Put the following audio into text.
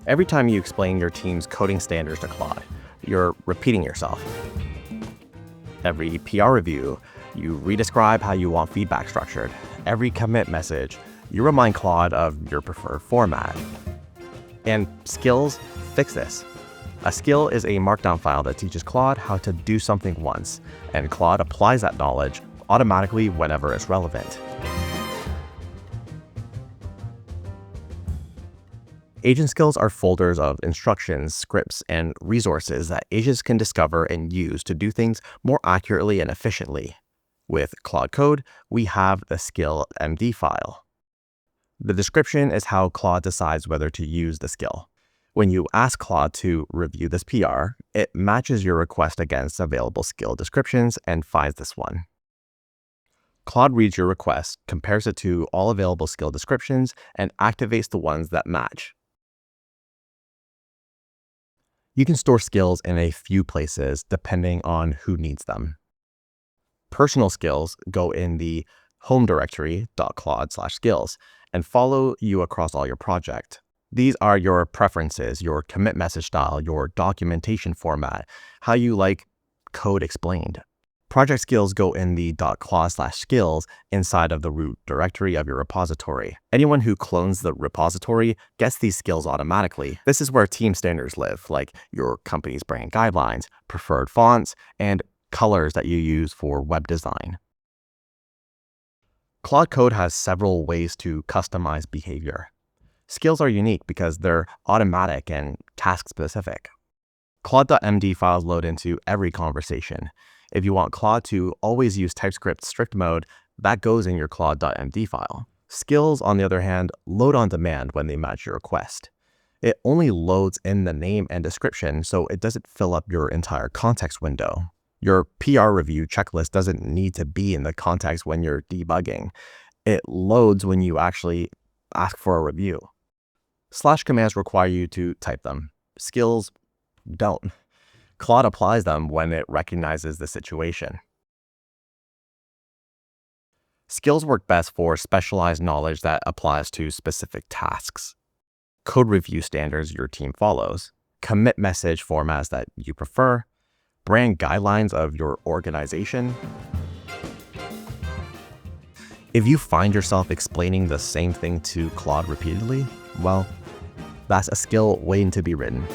Every time you explain your team's coding standards to Claude, you're repeating yourself. Every PR review, you redescribe how you want feedback structured. Every commit message, you remind Claude of your preferred format. And skills fix this. A skill is a markdown file that teaches Claude how to do something once, and Claude applies that knowledge automatically whenever it's relevant. Agent skills are folders of instructions, scripts, and resources that agents can discover and use to do things more accurately and efficiently. With Claude Code, we have the skill MD file. The description is how Claude decides whether to use the skill. When you ask Claude to review this PR, it matches your request against available skill descriptions and finds this one. Claude reads your request, compares it to all available skill descriptions, and activates the ones that match. You can store skills in a few places depending on who needs them. Personal skills go in the home directory .claude/skills and follow you across all your project. These are your preferences, your commit message style, your documentation format, how you like code explained. Project skills go in the .claude/skills inside of the root directory of your repository. Anyone who clones the repository gets these skills automatically. This is where team standards live, like your company's brand guidelines, preferred fonts, and colors that you use for web design. Claude Code has several ways to customize behavior. Skills are unique because they're automatic and task-specific. Claude.md files load into every conversation. If you want Claude to always use TypeScript strict mode, that goes in your Claude.md file. Skills, on the other hand, load on demand when they match your request. It only loads in the name and description, so it doesn't fill up your entire context window. Your PR review checklist doesn't need to be in the context when you're debugging. It loads when you actually ask for a review. / commands require you to type them. Skills don't. Claude applies them when it recognizes the situation. Skills work best for specialized knowledge that applies to specific tasks. Code review standards your team follows. Commit message formats that you prefer. Brand guidelines of your organization. If you find yourself explaining the same thing to Claude repeatedly, well, that's a skill waiting to be written.